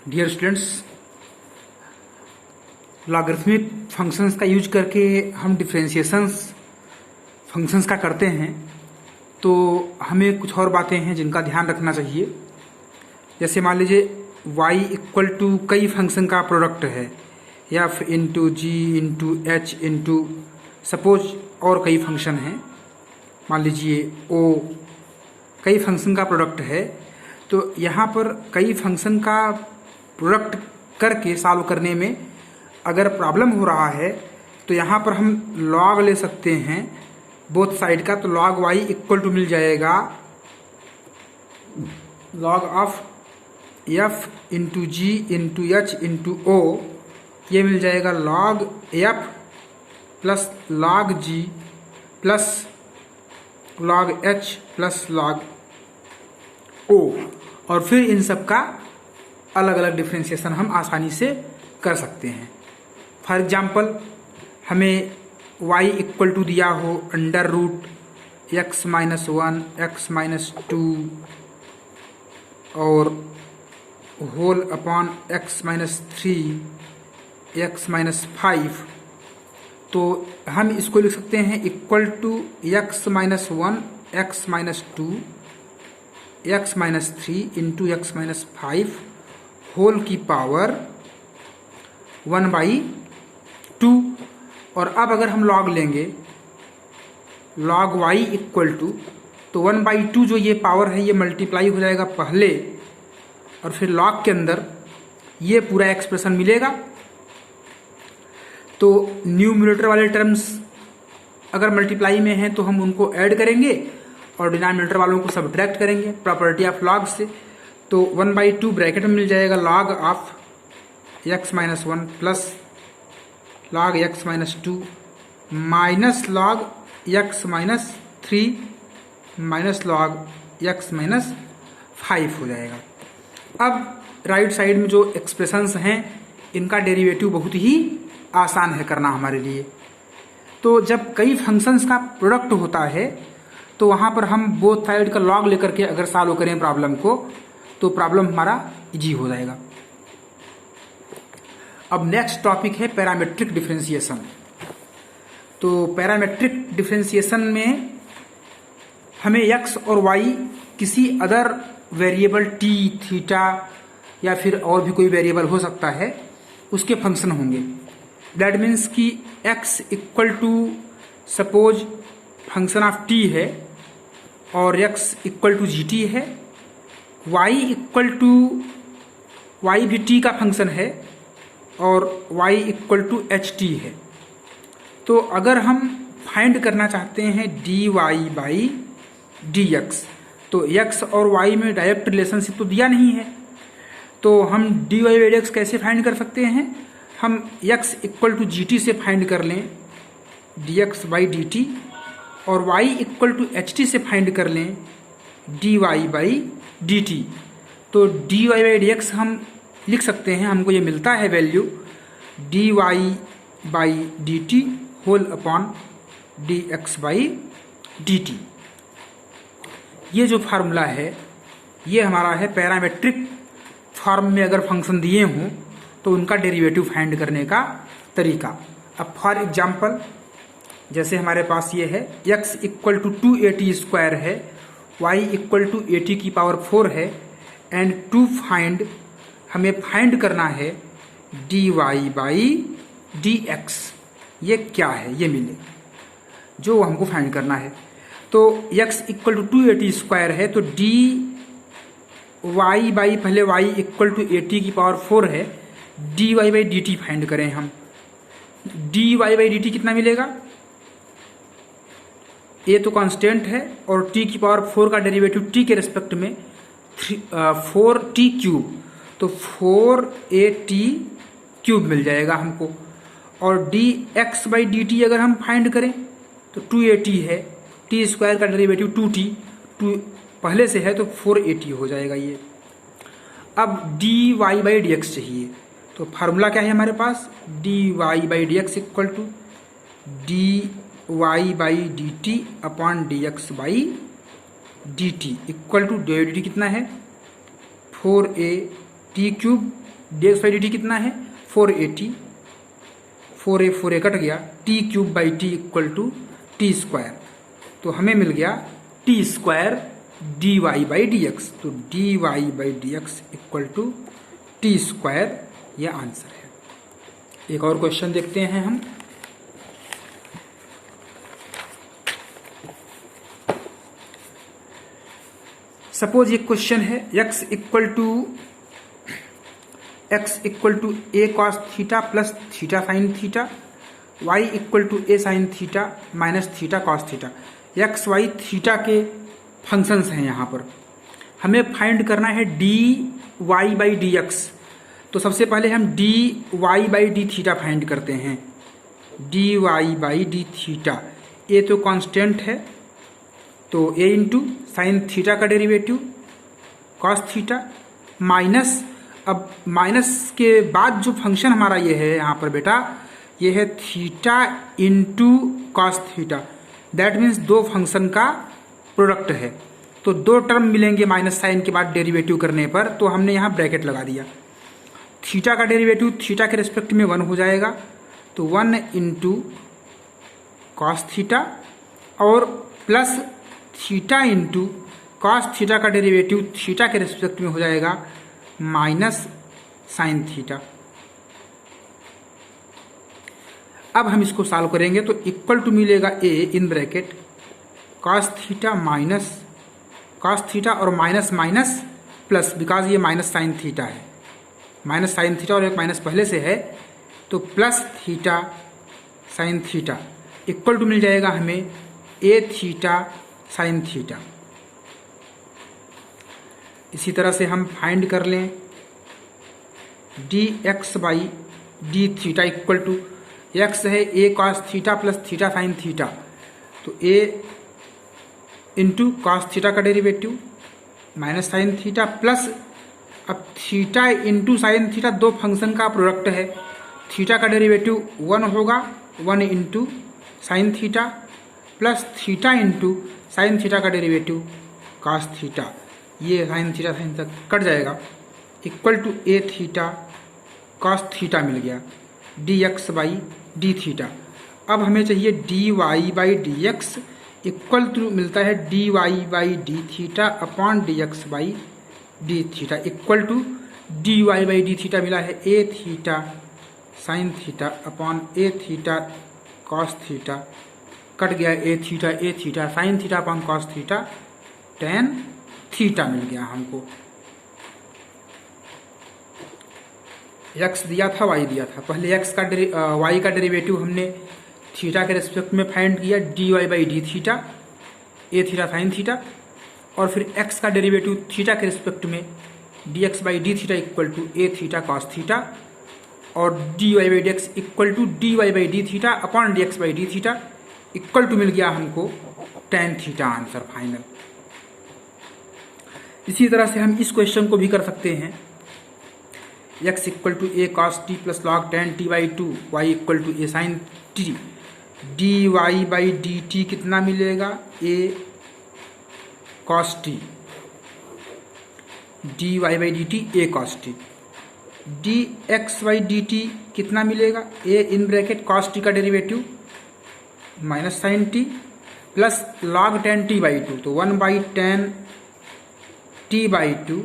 Dear students, logarithmic functions का use करके हम डिफरेंशिएशंस फंक्शंस का करते हैं। तो हमें कुछ और बातें हैं जिनका ध्यान रखना चाहिए। जैसे मान लीजिए y इक्वल टू कई फंक्शन का प्रोडक्ट है, f into G into H into suppose और कई फंक्शन हैं। मान लीजिए o कई फंक्शन का प्रोडक्ट है। तो यहाँ पर कई फंक्शन का प्रोडक्ट करके सॉल्व करने में अगर प्रॉब्लम हो रहा है तो यहाँ पर हम लॉग ले सकते हैं बोथ साइड का। तो लॉग y इक्वल टू मिल जाएगा log of f into G into H into O, ये मिल जाएगा log f plus log G plus log h plus log o। और फिर इन सब का अलग अलग डिफ्रेंशिएशन हम आसानी से कर सकते हैं। फॉर एग्जाम्पल हमें y इक्वल टू दिया हो under root x minus 1 x minus 2 और whole upon x minus 3 x minus 5, तो हम इसको लिख सकते हैं equal to x minus 1 x minus 2 x minus 3 into x minus 5 whole की पावर 1/2। और अब अगर हम लॉग लेंगे लॉग y इक्वल टू, तो 1/2 जो ये पावर है ये मल्टीप्लाई हो जाएगा पहले और फिर लॉग के अंदर ये पूरा एक्सप्रेशन मिलेगा। तो न्यूमरेटर वाले टर्म्स अगर मल्टीप्लाई में हैं तो हम उनको ऐड करेंगे और डिनोमिनेटर वालों को सब्ट्रैक्ट करेंगे प्रॉपर्टी ऑफ लॉग से। तो 1/2 ब्रैकेट में मिल जाएगा log of x minus 1 plus log x minus 2 minus log x minus 3 minus log x minus 5 हो जाएगा। अब राइट साइड में जो एक्सप्रेशंस हैं इनका डेरिवेटिव बहुत ही आसान है करना हमारे लिए। तो जब कई फंक्शंस का प्रोडक्ट होता है तो वहाँ पर हम बोथ साइड का लॉग लेकर के अगर सॉल्व करें प्रॉब्लम को तो प्रॉब्लम हमारा इजी हो जाएगा। अब नेक्स्ट टॉपिक है पैरामेट्रिक डिफरेंशिएशन। तो पैरामेट्रिक डिफरेंशिएशन में हमें x और y किसी अदर वेरिएबल t, थीटा या फिर और भी कोई वेरिएबल हो सकता है उसके फंक्शन होंगे। दैट मीन्स कि x equal to suppose function of t है और x equal to G T है, y इक्वल टू y भी t का फंक्शन है और y equal to H T है। तो अगर हम फाइंड करना चाहते हैं dy बाई dx, तो x और y में डायरेक्ट रिलेशनशिप तो दिया नहीं है, तो हम dy बाई dx कैसे फाइंड कर सकते हैं? हम x equal to G T से फाइंड कर लें dx बाई डी टी और y equal to H T से फाइंड कर लें dy बाई डी टी। तो dy बाई dx हम लिख सकते हैं, हमको ये मिलता है value dy by D T whole upon dx by D T. ये जो फार्मूला है ये हमारा है पैरामेट्रिक फॉर्म में अगर फंक्शन दिए हों तो उनका डेरिवेटिव फाइंड करने का तरीका। अब फॉर एग्जांपल जैसे हमारे पास ये है x इक्वल टू 280 स्क्वायर है, y इक्वल टू 80 की पावर 4 है एंड टू फाइंड हमें फाइंड करना है dy बाई dx। ये क्या है ये मिले जो हमको फाइंड करना है। तो x इक्वल टू 280 स्क्वायर है तो dy बाई पहले y इक्वल टू 80 की पावर 4 है, dy by D T find करें हम। dy बाई डी टी कितना मिलेगा? ये तो कांस्टेंट है और t की पावर 4 का डेरिवेटिव t के रेस्पेक्ट में 4t क्यूब, तो 4at क्यूब मिल जाएगा हमको। और dx बाई डी टी अगर हम फाइंड करें तो 2at है, t स्क्वायर का डेरिवेटिव 2t, 2 पहले से है तो 4at हो जाएगा ये। अब dy बाई dx चाहिए तो फार्मूला क्या है हमारे पास dy by dx equal to dy by D T upon dx by D T equal to D कितना है 4at cube dx by dt कितना है 480, 4a कट गया, T cube by T equal to T square. तो हमें मिल गया T square D Y by D X. तो D Y by D X equal to T square, यह answer है। एक और क्वेश्चन देखते हैं हम। सपोज ये क्वेश्चन है x equal to A cos theta plus theta sine theta, y equal to A sine theta minus theta cos theta. X Y theta के फंक्शंस हैं यहाँ पर। हमें फाइंड करना है D Y by D X. तो सबसे पहले हम D Y by D theta find करते हैं। D Y by D theta, A तो कांस्टेंट है, तो ए इंटू साइन थीटा का डेरिवेटिव कॉस थीटा माइनस, अब माइनस के बाद जो फंक्शन हमारा ये है यहाँ पर बेटा, ये है theta into cos theta. That means दो फंक्शन का प्रोडक्ट है, तो दो टर्म मिलेंगे माइनस साइन के बाद डेरिवेटिव करने पर, तो हमने यहाँ ब्रैकेट लगा दिया। थीटा का डेरिवेटिव थीटा के रिस्पेक्ट में 1 हो जाएगा, तो 1 इंटू कॉस थीटा और plus theta into cos theta का डेरिवेटिव थीटा के रिस्पेक्ट में हो जाएगा माइनस साइन थीटा। अब हम इसको सॉल्व करेंगे तो इक्वल टू मिलेगा A in bracket cos theta minus cos theta और माइनस माइनस प्लस, बिकॉज ये माइनस साइन थीटा है, माइनस साइन थीटा और एक माइनस पहले से है, तो plus theta sine theta equal to मिल जाएगा हमें ए थीटा साइन थीटा। इसी तरह से हम फाइंड कर लें D X by D theta equal to, X है A cos theta plus theta sine theta, तो ए इंटू कॉस थीटा का derivative minus sine theta plus, अब थीटा इंटू साइन थीटा दो फंक्शन का प्रोडक्ट है, theta का derivative 1 होगा, 1 into sine theta plus theta into sine theta का derivative cos theta, ये साइन थीटा कट जाएगा, equal to A theta cos theta मिल गया D X by D theta. अब हमें चाहिए D Y by D X equal to मिलता है D Y by D theta upon D X by D theta equal to D Y by D theta मिला है A theta sine theta upon A theta cos theta, cut गया A theta sine theta upon cos theta, tan theta मिल गया हमको। X दिया था Y दिया था, पहले एक्स का वाई का डेरिवेटिव हमने थीटा के रिस्पेक्ट में फाइंड किया D Y by D theta A theta sine theta, और फिर एक्स का डेरिवेटिव थीटा के रिस्पेक्ट में D X by D theta equal to A theta cos theta, और D Y by D X equal to D Y by D theta upon D X by D theta equal to मिल गया हमको tan theta, answer final. इसी तरह से हम इस question को भी कर सकते हैं, x equal to A cos T plus log ten T by two, Y equal to A sine T, D Y by D T कितना मिलेगा A cos T, D Y by D T A cos T, D X by D T कितना मिलेगा A in bracket cos T का derivative minus sine T plus log ten T by two, तो 1 by ten T by two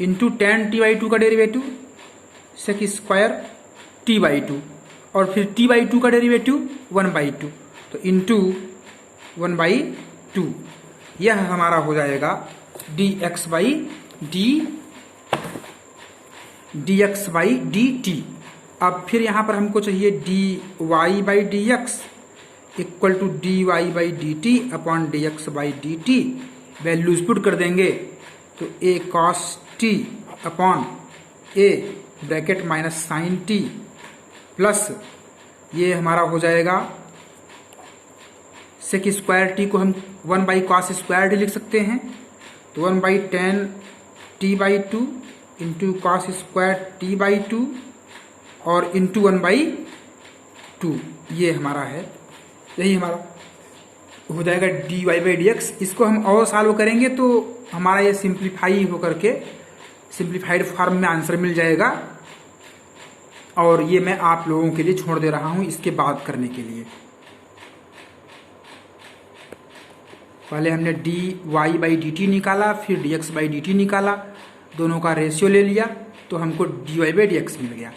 into ten T by two का derivative sec square T by two, और फिर T by two का derivative 1 by two, तो into 1 by two, यह हमारा हो जाएगा D X by D T. अब फिर यहाँ पर हमको चाहिए D Y by D X equal to D Y by D T upon D X by D T, values put कर देंगे तो a cos T upon a bracket minus sine T plus ये हमारा हो जाएगा सेक स्क्वायर टी को हम 1 by cos square T लिख सकते हैं, तो 1 by ten T by two into cos square T by two और इंटू 1 बाई टू, ये हमारा है, यही हमारा हो जाएगा D Y by D X. इसको हम और सॉल्व करेंगे तो हमारा ये सिंप्लीफाई होकर के सिंप्लीफाइड फॉर्म में आंसर मिल जाएगा और ये मैं आप लोगों के लिए छोड़ दे रहा हूँ इसके बाद करने के लिए। पहले हमने dy/dt निकाला, फिर dx/dt निकाला, दोनों का रेशियो ले लिया तो हमको dy/dx मिल गया।